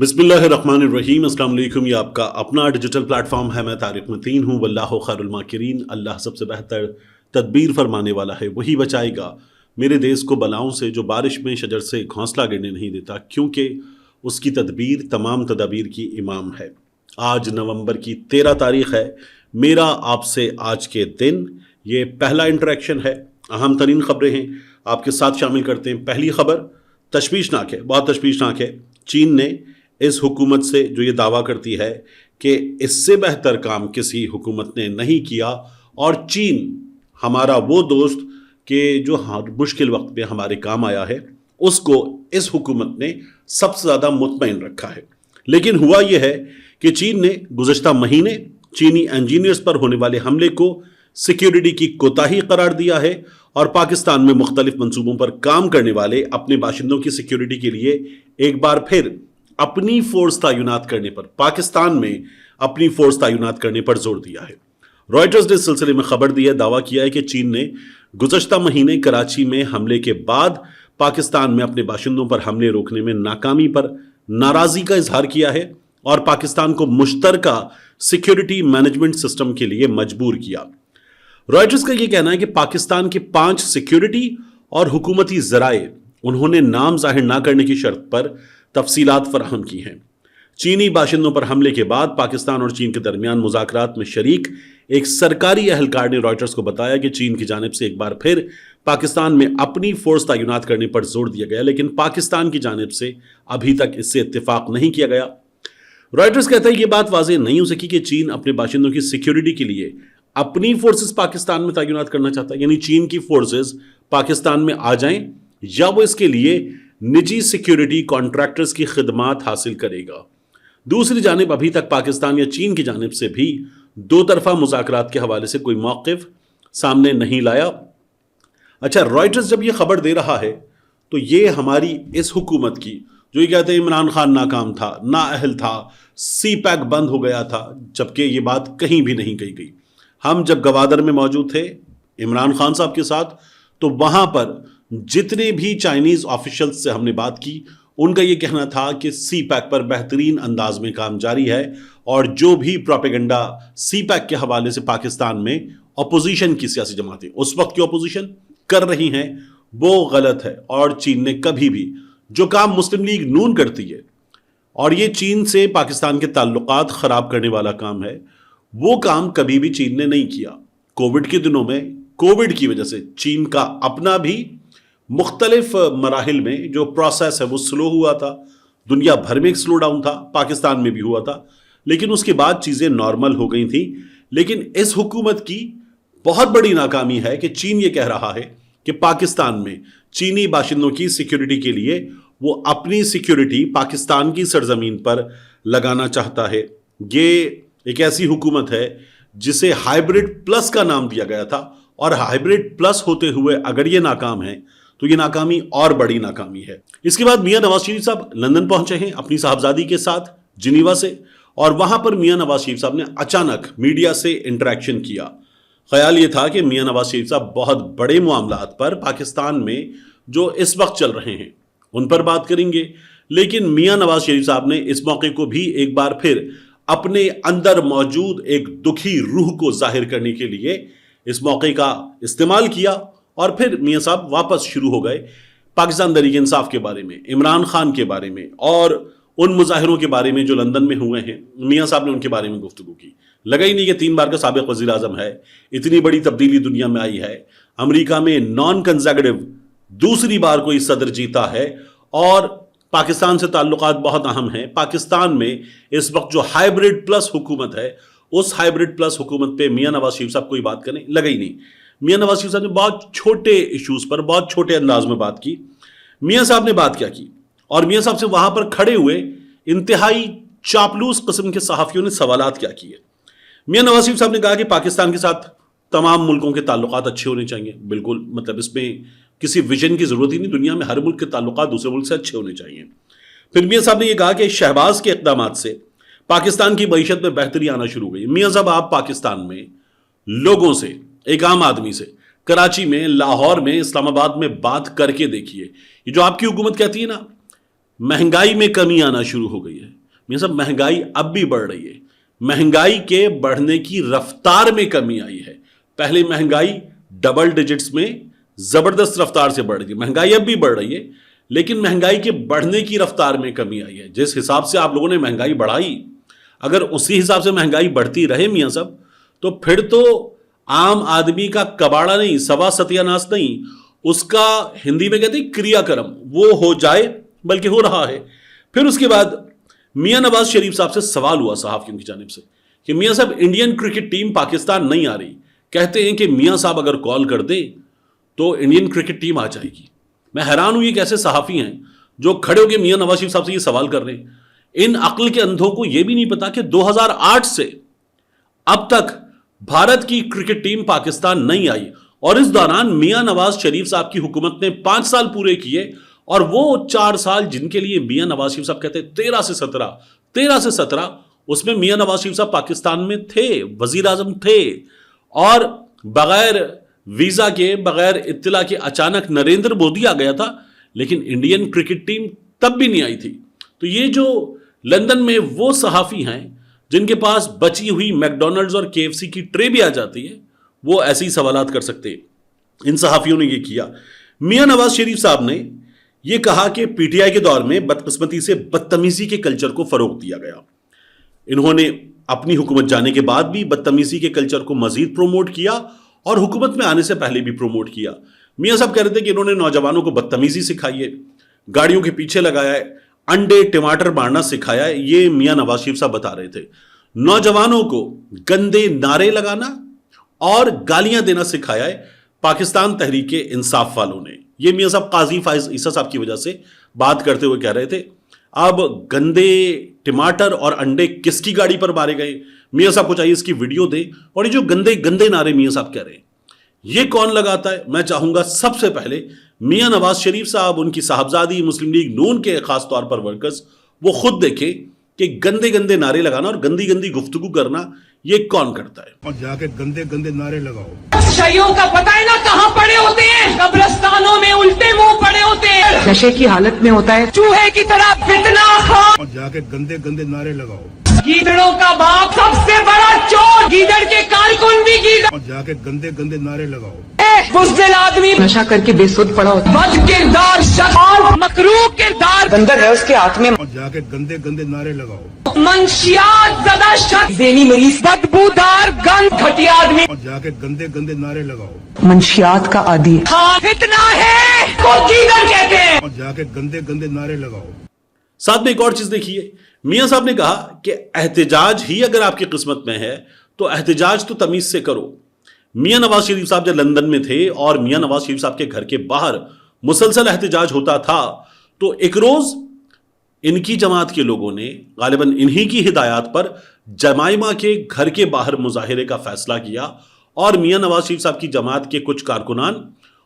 बिस्मिल्लाहिर्रहमानिर्रहीम। अस्सलाम वालेकुम। ये आपका अपना डिजिटल प्लेटफॉर्म है। मैं तारिक मतीन हूँ। वल्लाहु खैरुल माकिरीन। अल्लाह सबसे बेहतर तदबीर फरमाने वाला है, वही बचाएगा मेरे देश को बलाओं से। जो बारिश में शजर से घोंसला गिरने नहीं देता, क्योंकि उसकी तदबीर तमाम तदाबीर की इमाम है। आज नवंबर की 13 तारीख है। मेरा आपसे आज के दिन ये पहला इंटरेक्शन है। अहम तरीन खबरें हैं, आपके साथ शामिल करते हैं। पहली खबर तशवीशनाक है, बहुत तशवीशनाक है। चीन ने इस हुकूमत से जो ये दावा करती है कि इससे बेहतर काम किसी हुकूमत ने नहीं किया, और चीन हमारा वो दोस्त कि जो मुश्किल वक्त में हमारे काम आया है, उसको इस हुकूमत ने सबसे ज़्यादा मुतमईन रखा है। लेकिन हुआ यह है कि चीन ने गुज़श्ता महीने चीनी इंजीनियर्स पर होने वाले हमले को सिक्योरिटी की कोताही करार दिया है, और पाकिस्तान में मुख्तलिफ मंसूबों पर काम करने वाले अपने बाशिंदों की सिक्योरिटी के लिए एक बार फिर अपनी फोर्स तैनात करने पर, पाकिस्तान में अपनी फोर्स तैनात करने पर जोर दिया है। रॉयटर्स ने इस सिलसिले में खबर दी है, दावा किया है कि चीन ने गुज़श्ता महीने कराची में हमले के बाद पाकिस्तान में अपने बाशिंदों पर हमले रोकने में नाकामी पर नाराजगी का इजहार किया है, और पाकिस्तान को मुश्तरका सिक्योरिटी मैनेजमेंट सिस्टम के लिए मजबूर किया। रॉयटर्स का यह कहना है कि पाकिस्तान के 5 सिक्योरिटी और हुकूमती ज़राए उन्होंने नाम जाहिर ना करने की शर्त पर तफसीलात फराहम की हैं। चीनी बाशिंदों पर हमले के बाद पाकिस्तान और चीन के दरमियान मुज़ाकरात में शरीक एक सरकारी अहलकार ने रॉयटर्स को बताया कि चीन की जानिब से एक बार फिर पाकिस्तान में अपनी फोर्स तैनात करने पर जोर दिया गया, लेकिन पाकिस्तान की जानिब से अभी तक इससे इत्तेफाक नहीं किया गया। रॉयटर्स कहता है कि यह बात वाज़ेह नहीं हो सकी कि चीन अपने बाशिंदों की सिक्योरिटी के लिए अपनी फोर्सेस पाकिस्तान में तैनात करना चाहता है, यानी चीन की फोर्सेस पाकिस्तान में आ जाएं, या वो इसके लिए निजी सिक्योरिटी कॉन्ट्रैक्टर्स की खिदमात हासिल करेगा। दूसरी जानिब अभी तक पाकिस्तान या चीन की जानिब से भी दो तरफा मुज़ाकरात के हवाले से कोई मौक़िफ़ सामने नहीं लाया। अच्छा, रॉयटर्स जब ये खबर दे रहा है तो ये हमारी इस हुकूमत की, जो ये कहते हैं इमरान खान नाकाम था, नाअहल था, सी पैक बंद हो गया था, जबकि ये बात कहीं भी नहीं कही गई। हम जब गवादर में मौजूद थे इमरान खान साहब के साथ, तो वहाँ पर जितने भी चाइनीज़ ऑफिशियल्स से हमने बात की, उनका ये कहना था कि सी पैक पर बेहतरीन अंदाज में काम जारी है, और जो भी प्रोपेगेंडा सी पैक के हवाले से पाकिस्तान में अपोजिशन की सियासी जमातें उस वक्त की अपोजिशन कर रही हैं, वो गलत है। और चीन ने कभी भी जो काम मुस्लिम लीग नून करती है, और ये चीन से पाकिस्तान के ताल्लुकात ख़राब करने वाला काम है, वो काम कभी भी चीन ने नहीं किया। कोविड के दिनों में कोविड की वजह से चीन का अपना भी मुख्तलिफ मराहिल में जो प्रोसेस है वो स्लो हुआ था। दुनिया भर में एक स्लो डाउन था, पाकिस्तान में भी हुआ था, लेकिन उसके बाद चीज़ें नॉर्मल हो गई थी। लेकिन इस हुकूमत की बहुत बड़ी नाकामी है कि चीन ये कह रहा है कि पाकिस्तान में चीनी बाशिंदों की सिक्योरिटी के लिए वो अपनी सिक्योरिटी पाकिस्तान की सरजमीन पर लगाना चाहता है। ये एक ऐसी हुकूमत है जिसे हाइब्रिड प्लस का नाम दिया गया था, और हाइब्रिड प्लस होते हुए अगर ये नाकाम है तो ये नाकामी और बड़ी नाकामी है। इसके बाद मियां नवाज शरीफ साहब लंदन पहुंचे हैं अपनी साहबजादी के साथ जिनीवा से, और वहां पर मियां नवाज शरीफ साहब ने अचानक मीडिया से इंटरेक्शन किया। ख्याल ये था कि मियां नवाज शरीफ साहब बहुत बड़े मामलात पर पाकिस्तान में जो इस वक्त चल रहे हैं उन पर बात करेंगे, लेकिन मियां नवाज शरीफ साहब ने इस मौके को भी एक बार फिर अपने अंदर मौजूद एक दुखी रूह को जाहिर करने के लिए इस मौके का इस्तेमाल किया, और फिर मियां साहब वापस शुरू हो गए पाकिस्तान तहरीक इंसाफ के बारे में, इमरान खान के बारे में, और उन मुजाहिरों के बारे में जो लंदन में हुए हैं। मियां साहब ने उनके बारे में गुफ्तगू की। लगा ही नहीं कि 3 बार का साबिक वज़ीर आज़म है, इतनी बड़ी तब्दीली दुनिया में आई है, अमेरिका में नॉन कंसेक्यूटिव दूसरी बार कोई सदर जीता है, और पाकिस्तान से ताल्लुकात बहुत अहम हैं। पाकिस्तान में इस वक्त जो हाइब्रिड प्लस हुकूमत है, उस हाइब्रिड प्लस हुकूमत पे मियां नवाज शरीफ साहब कोई बात करें, लगा ही नहीं। मियां नवाज शरीफ साहब ने बहुत छोटे इश्यूज पर बहुत छोटे अंदाज में बात की। मियां साहब ने बात क्या की, और मियां साहब से वहां पर खड़े हुए इंतहाई चापलूस किस्म के सहाफ़ियों ने सवालात क्या किए। मियां नवाज शरीफ साहब ने कहा कि पाकिस्तान के साथ तमाम मुल्कों के ताल्लुकात अच्छे होने चाहिए। बिल्कुल, मतलब इसमें किसी विजन की ज़रूरत ही नहीं, दुनिया में हर मुल्क के ताल्लुकात दूसरे मुल्क से अच्छे होने चाहिए। फिर मियां साहब ने यह कहा कि शहबाज के इक़दामात से पाकिस्तान की मईशत में बेहतरी आना शुरू हो गई। मियां साहब, आप पाकिस्तान में लोगों से, एक आम आदमी से, कराची में, लाहौर में, इस्लामाबाद में बात करके देखिए। ये जो आपकी हुकूमत कहती है ना महंगाई में कमी आना शुरू हो गई है, میاں صاحب مہنگائی اب بھی بڑھ رہی ہے، مہنگائی کے بڑھنے کی رفتار میں کمی آئی ہے. پہلے مہنگائی ڈبل ڈیجٹس میں زبردست رفتار سے بڑھ رہی ہے، مہنگائی اب بھی بڑھ رہی ہے لیکن مہنگائی کے بڑھنے کی رفتار میں کمی آئی ہے. جس حساب سے آپ لوگوں نے مہنگائی بڑھائی، اگر اسی حساب سے مہنگائی بڑھتی رہے میاں صاحب تو پھر تو عام آدمی کا کباڑا نہیں، سوا ستیہ ناس نہیں، اس کا ہندی میں کہتے ہیں کریا کرم، وہ ہو جائے بلکہ ہو رہا ہے. پھر اس کے بعد میاں نواز شریف صاحب سے سوال ہوا صحافیوں کی جانب سے کہ میاں صاحب انڈین کرکٹ ٹیم پاکستان نہیں آ رہی، کہتے ہیں کہ میاں صاحب اگر کال کر دے تو انڈین کرکٹ ٹیم آ جائے گی. میں حیران ہوں یہ کیسے صحافی ہیں جو کھڑے ہو کے میاں نواز شریف صاحب سے یہ سوال کر رہے ہیں. ان عقل کے اندھوں کو یہ بھی نہیں پتا کہ 2008 سے اب تک بھارت کی کرکٹ ٹیم پاکستان نہیں آئی، اور اس دوران میاں نواز شریف صاحب کی حکومت نے 5 سال پورے کیے، اور وہ 4 سال جن کے لیے میاں نواز شریف صاحب کہتے ہیں 13 سے 17 اس میں میاں نواز شریف صاحب پاکستان میں تھے، وزیر اعظم تھے، اور بغیر ویزا کے، بغیر اطلاع کے اچانک نریندر مودی آ گیا تھا، لیکن انڈین کرکٹ ٹیم تب بھی نہیں آئی تھی. تو یہ جو لندن میں وہ صحافی ہیں جن کے پاس بچی ہوئی میک ڈونلڈز اور KFC کی ٹرے بھی آ جاتی ہے، وہ ایسے ہی سوالات کر سکتے. ان صحافیوں نے یہ کیا. میاں نواز شریف صاحب نے یہ کہا کہ PTI کے دور میں بدقسمتی سے بدتمیزی کے کلچر کو فروغ دیا گیا. انہوں نے اپنی حکومت جانے کے بعد بھی بدتمیزی کے کلچر کو مزید پروموٹ کیا اور حکومت میں آنے سے پہلے بھی پروموٹ کیا. میاں صاحب کہہ رہے تھے کہ انہوں نے نوجوانوں کو بدتمیزی سکھائی ہے، گاڑیوں کے پیچھے لگایا ہے، انڈے ٹماٹر مارنا سکھایا ہے. یہ میاں نواز شریف صاحب بتا رہے تھے. نوجوانوں کو گندے نعرے لگانا اور گالیاں دینا سکھایا ہے پاکستان تحریک انصاف والوں نے. یہ میاں صاحب قاضی فائز عیسیٰ صاحب کی وجہ سے بات کرتے ہوئے کہہ رہے تھے. اب گندے ٹماٹر اور انڈے کس کی گاڑی پر مارے گئے؟ میاں صاحب کو چاہیے اس کی ویڈیو دیں. اور یہ جو گندے گندے نعرے میاں صاحب کہہ رہے ہیں یہ کون لگاتا ہے؟ میں چاہوں گا سب سے پہلے میاں نواز شریف صاحب، ان کی صاحبزادی، مسلم لیگ نون کے خاص طور پر ورکرز، وہ خود دیکھیں کہ گندے گندے نعرے لگانا اور گندی گندی گفتگو کرنا یہ کون کرتا ہے. اور جا کے گندے گندے نعرے لگاؤ. شیوں کا پتہ ہے نا کہاں پڑے ہوتے ہیں؟ قبرستانوں میں الٹے منہ پڑے ہوتے ہیں، نشے کی حالت میں ہوتا ہے، چوہے کی طرح فتنہ خور. اور جا کے گندے گندے نعرے لگاؤ. گیدڑوں کا باپ سب سے بڑا چور، گیدڑ کے کارکن بھی گیدڑ. اور جا کے گندے گندے نعرے لگاؤ. بزدل آدمی نشہ کر کے بے سود پڑا ہوتا ہے، بد کردار شخص اور مکروہ کردار بندر ہے اس کے ہاتھ میں. اور جا کے گندے گندے نعرے لگاؤ. منشیات زدہ شخص، ذہنی مریض، بدبودار گند گھٹیا آدمی. اور جا کے گندے گندے نعرے لگاؤ. منشیات کا عادی فتنہ ہے کو گیدڑ کہتے ہیں. اور جا کے گندے گندے نعرے لگاؤ. ساتھ میں ایک اور چیز دیکھیے، میاں صاحب نے کہا کہ احتجاج ہی اگر آپ کی قسمت میں ہے تو احتجاج تو تمیز سے کرو. میاں نواز شریف صاحب جب لندن میں تھے اور میاں نواز شریف صاحب کے گھر کے باہر مسلسل احتجاج ہوتا تھا تو ایک روز ان کی جماعت کے لوگوں نے غالباً انہی کی ہدایات پر جمائمہ کے گھر کے باہر مظاہرے کا فیصلہ کیا، اور میاں نواز شریف صاحب کی جماعت کے کچھ کارکنان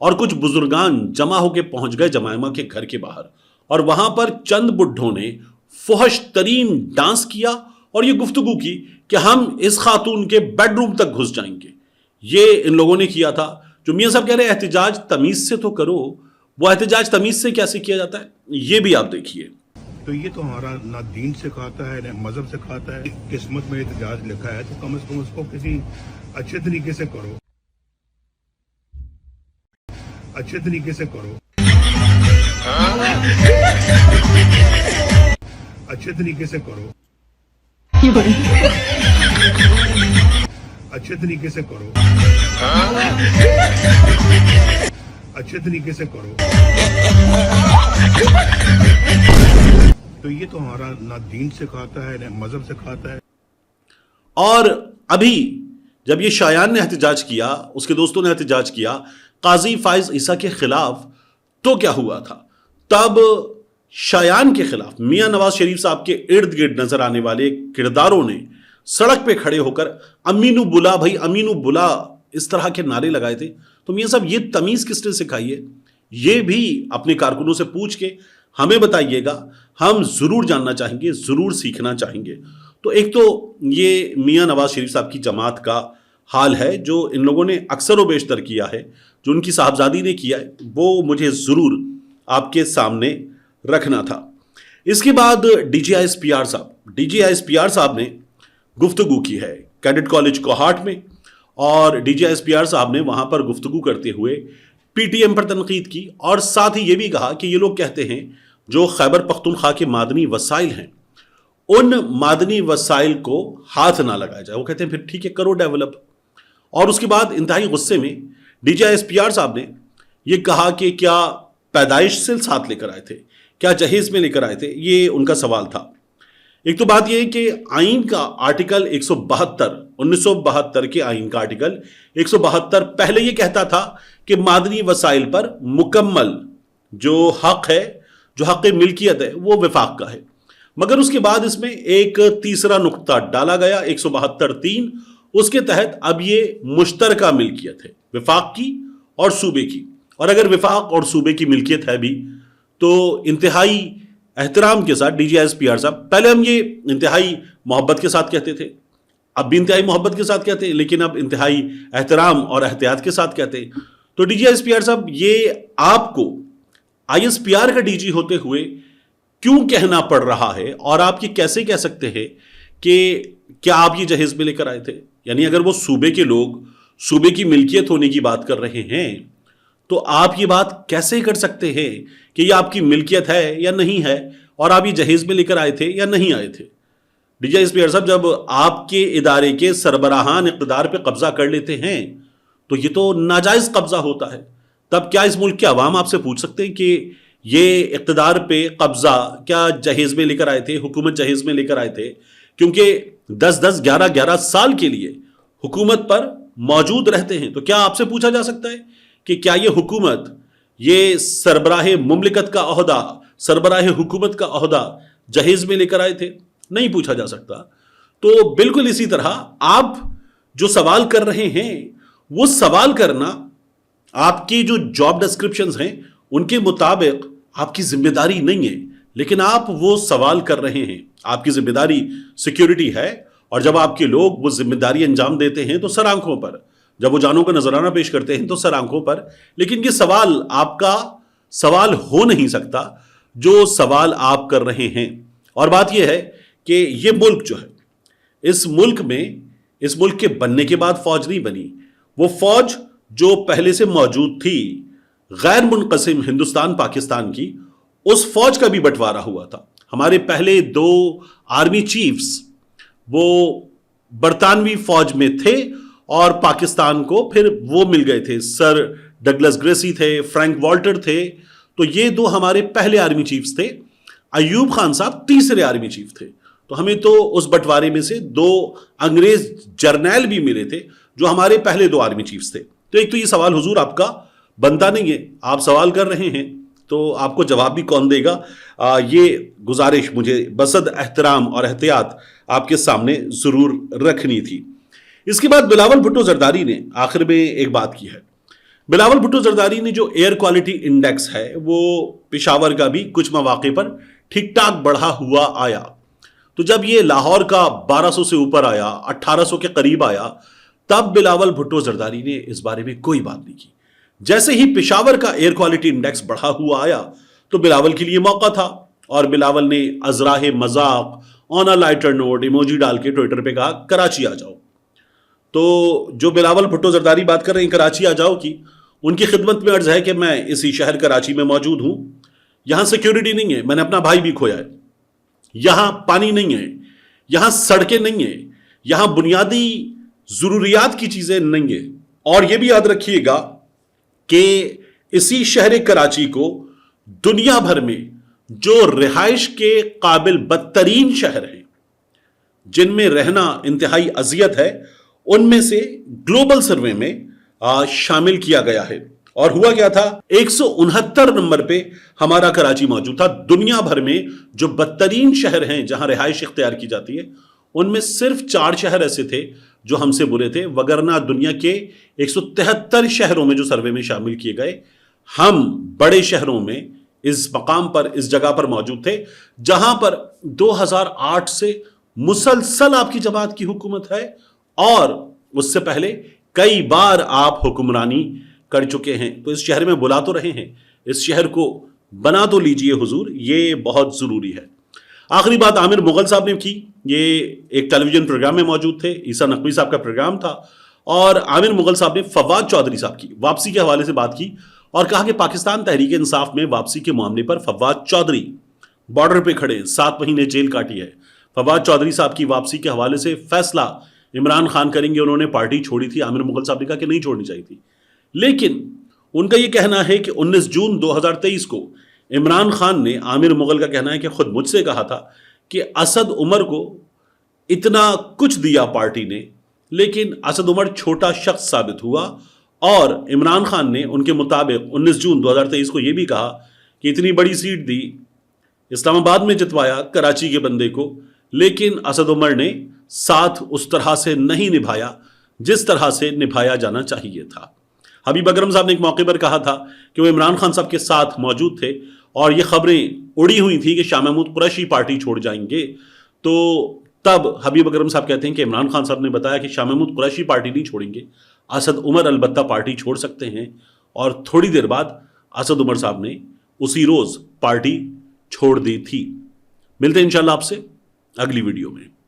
اور کچھ بزرگان جمع ہو کے پہنچ گئے جمائمہ کے گھر کے باہر، اور وہاں پر چند بڈھوں نے فحش ترین ڈانس کیا اور یہ گفتگو کی کہ ہم اس خاتون کے بیڈ روم تک گھس جائیں گے. یہ ان لوگوں نے کیا تھا. جو میاں صاحب کہہ رہے ہیں احتجاج تمیز سے تو کرو، وہ احتجاج تمیز سے کیسے کیا جاتا ہے یہ بھی آپ دیکھیے. تو یہ تو ہمارا نہ دین سکھاتا ہے نہ مذہب سکھاتا ہے. قسمت میں احتجاج لکھا ہے تو کم از کم اس کو کسی اچھے طریقے سے کرو، اچھے طریقے سے کرو، اچھے طریقے سے کرو، اچھے طریقے سے کرو، اچھے طریقے سے کرو. تو یہ تو ہمارا نہ دین سکھاتا ہے نہ مذہب سکھاتا ہے. اور ابھی جب یہ شایان نے احتجاج کیا، اس کے دوستوں نے احتجاج کیا قاضی فائز عیسیٰ کے خلاف، تو کیا ہوا تھا؟ تب شایان کے خلاف میاں نواز شریف صاحب کے ارد گرد نظر آنے والے کرداروں نے سڑک پہ کھڑے ہو کر امینو بلا بھائی، امینو بلا، اس طرح کے نعرے لگائے تھے. تو میاں صاحب یہ تمیز کس نے سکھائی ہے؟ یہ بھی اپنے کارکنوں سے پوچھ کے ہمیں بتائیے گا، ہم ضرور جاننا چاہیں گے، ضرور سیکھنا چاہیں گے. تو ایک تو یہ میاں نواز شریف صاحب کی جماعت کا حال ہے جو ان لوگوں نے اکثر و بیشتر کیا ہے، جو ان کی صاحبزادی نے کیا ہے، وہ مجھے ضرور آپ کے سامنے رکھنا تھا. اس کے بعد DGI SPR صاحب DGISPR साहब ने गुफ्तगू की है कैडेट कॉलेज कोहाट में, और DGISPR साहब ने वहां पर गुफ्तगू करते हुए PTM पर तनकीद की, और साथ ही ये भी कहा कि ये लोग कहते हैं जो खैबर पख्तूनख्वा के मादनी वसाइल हैं उन मादनी वसाइल को हाथ ना लगाया जाए। वो कहते हैं फिर ठीक है करो डेवलप। और उसके बाद इंतहाई गुस्से में DGISPR साहब ने ये कहा कि क्या पैदाइश से साथ लेकर आए थे, क्या जहेज में लेकर आए थे, ये उनका सवाल था। एक तो बात यह है कि आइन का आर्टिकल 172 1972 के आइन का आर्टिकल 172 पहले ये कहता था कि मादनी वसाइल पर मुकम्मल जो हक है, जो हक मिल्कियत है, वो वफाक का है। मगर उसके बाद इसमें एक तीसरा नुक्ता डाला गया 172(3), उसके तहत अब ये मुश्तरका मिल्कियत है वफाक की और सूबे की। और अगर वफाक और सूबे की मिल्कियत है भी तो इंतहाई एहतराम के साथ DGISPR साहब, पहले हम ये इंतहाई मोहब्बत के साथ कहते थे, अब भी इंतहाई मोहब्बत के साथ कहते हैं, लेकिन अब इंतहाई एहतराम और एहतियात के साथ कहते हैं। तो DGISPR साहब, ये आपको ISPR का DG होते हुए क्यों कहना पड़ रहा है, और आप ये कैसे कह सकते हैं कि क्या आप ये जहेज में लेकर आए थे? यानी अगर वो सूबे के लोग सूबे की मिल्कियत होने की बात कर रहे हैं तो आप ये बात कैसे कर सकते हैं कि ये आपकी मिल्कियत है या नहीं है, और आप ये जहेज में लेकर आए थे या नहीं आए थे? DGISPR साहब, जब आपके इदारे के सरबराहान इक़्तिदार पे कब्जा कर लेते हैं तो ये तो नाजायज कब्जा होता है। तब क्या इस मुल्क के अवाम आपसे पूछ सकते हैं कि ये इक़्तिदार पे कब्जा क्या जहेज में लेकर आए थे, हुकूमत जहेज में लेकर आए थे? क्योंकि 10-10, 11-11 साल के लिए हुकूमत पर मौजूद रहते हैं। तो क्या आपसे पूछा जा सकता है कि क्या ये हुकूमत, ये सरबराह मुमलिकत का ओहदा, सरबराह हुकूमत का ओहदा जहेज में लेकर आए थे? नहीं पूछा जा सकता। तो बिल्कुल इसी तरह आप जो सवाल कर रहे हैं वो सवाल करना आपकी जो जॉब डिस्क्रिप्शंस हैं उनके मुताबिक आपकी जिम्मेदारी नहीं है, लेकिन आप वो सवाल कर रहे हैं। आपकी जिम्मेदारी सिक्योरिटी है, और जब आपके लोग वो जिम्मेदारी अंजाम देते हैं तो सर आंखों पर, जब वो जानों का नजराना पेश करते हैं तो सर आंखों पर। लेकिन ये सवाल आपका सवाल हो नहीं सकता जो सवाल आप कर रहे हैं। और बात यह है कि ये मुल्क जो है, इस मुल्क के बनने के बाद फौज नहीं बनी। वो फौज जो पहले से मौजूद थी, गैर मुनक़सिम हिंदुस्तान पाकिस्तान की, उस फौज का भी बंटवारा हुआ था। हमारे पहले 2 आर्मी चीफ्स वो बरतानवी फौज में थे और पाकिस्तान को फिर वो मिल गए थे। सर डगलस ग्रेसी थे, फ्रैंक वॉल्टर थे। तो ये 2 हमारे पहले आर्मी चीफ्स थे। अयूब खान साहब तीसरे आर्मी चीफ थे। तो हमें तो उस बंटवारे में से 2 अंग्रेज जर्नैल भी मिले थे जो हमारे पहले 2 आर्मी चीफ्स थे। तो एक तो ये सवाल हुजूर आपका बनता नहीं है, आप सवाल कर रहे हैं तो आपको जवाब भी कौन देगा? ये गुजारिश मुझे बसद एहतराम और एहतियात आपके सामने जरूर रखनी थी। इसके बाद बिलावल भुट्टो जरदारी ने आखिर में एक बात की है। बिलावल भुट्टो जरदारी ने जो एयर क्वालिटी इंडेक्स है वो पेशावर का भी कुछ मौके पर ठीक ठाक बढ़ा हुआ आया। तो जब ये लाहौर का 1200 से ऊपर आया, 1800 के करीब आया, तब बिलावल भुट्टो जरदारी ने इस बारे में कोई बात नहीं की। जैसे ही पेशावर का एयर क्वालिटी इंडेक्स बढ़ा हुआ आया तो बिलावल के लिए मौका था, और बिलावल ने अजराह मजाक on a lighter note emoji डाल के ट्विटर पे कहा कराची आ जाओ। तो जो बिलावल भुट्टो जरदारी बात कर रहे हैं कराची आ जाओ की, उनकी खिदमत में अर्ज है कि मैं इसी शहर कराची में मौजूद हूं। यहां सिक्योरिटी नहीं है, मैंने अपना भाई भी खोया है। यहां पानी नहीं है, यहां सड़कें नहीं है, यहां बुनियादी जरूरियात की चीजें नहीं है। और यह भी याद रखिएगा कि इसी शहर कराची को दुनिया भर में जो रिहाइश के काबिल बदतरीन शहर हैं, जिनमें रहना इंतहाई अजियत है, उनमें से ग्लोबल सर्वे में शामिल किया गया है। और हुआ क्या था, 169 नंबर पे हमारा कराची मौजूद था। दुनिया भर में जो बदतरीन शहर हैं जहां रिहाइश इख्तियार की जाती है, उनमें सिर्फ 4 शहर ऐसे थे जो हमसे बुरे थे, वगरना दुनिया के 173 शहरों में जो सर्वे में शामिल किए गए, हम बड़े शहरों में इस मकाम पर, इस जगह पर मौजूद थे जहां पर 2008 से मुसलसल आपकी जमात की हुकूमत है, और उससे पहले कई बार आप हुक्मरानी कर चुके हैं। तो इस शहर में बुला तो रहे हैं, इस शहर को बना तो लीजिए हुजूर, ये बहुत जरूरी है। आखिरी बात आमिर मुगल साहब ने की, ये एक टेलीविजन प्रोग्राम में मौजूद थे, ईसा नकवी साहब का प्रोग्राम था, और आमिर मुगल साहब ने फवाद चौधरी साहब की वापसी के हवाले से बात की और कहा कि पाकिस्तान तहरीक इंसाफ में वापसी के मामले पर फवाद चौधरी बॉर्डर पे खड़े 7 महीने जेल काटी है। फवाद चौधरी साहब की वापसी के हवाले से फैसला इमरान खान करेंगे। उन्होंने पार्टी छोड़ी थी, आमिर मुगल साहब ने कहा कि नहीं छोड़नी चाहिए थी, लेकिन उनका यह कहना है कि 19 जून 2023 को इमरान खान ने, आमिर मुगल का कहना है कि खुद मुझसे कहा था कि असद उमर को इतना कुछ दिया पार्टी ने, लेकिन असद उमर छोटा शख्स साबित हुआ। और इमरान खान ने उनके मुताबिक 19 जून 2023 को यह भी कहा कि इतनी बड़ी सीट दी, इस्लामाबाद में जितवाया कराची के बंदे को, लेकिन असद उमर ने साथ उस तरह से नहीं निभाया जिस तरह से निभाया जाना चाहिए था। हबीब अकरम साहब ने एक मौके पर कहा था कि वो इमरान खान साहब के साथ मौजूद थे और ये खबरें उड़ी हुई थी कि शाह महमूद कुरैशी पार्टी छोड़ जाएंगे। तो तब हबीब अकरम साहब कहते हैं कि इमरान खान साहब ने बताया कि शाह महमूद कुरैशी पार्टी नहीं छोड़ेंगे, असद उमर अलबत्ता पार्टी छोड़ सकते हैं। और थोड़ी देर बाद असद उमर साहब ने उसी रोज पार्टी छोड़ दी थी। मिलते हैं इंशाल्लाह आपसे अगली वीडियो में।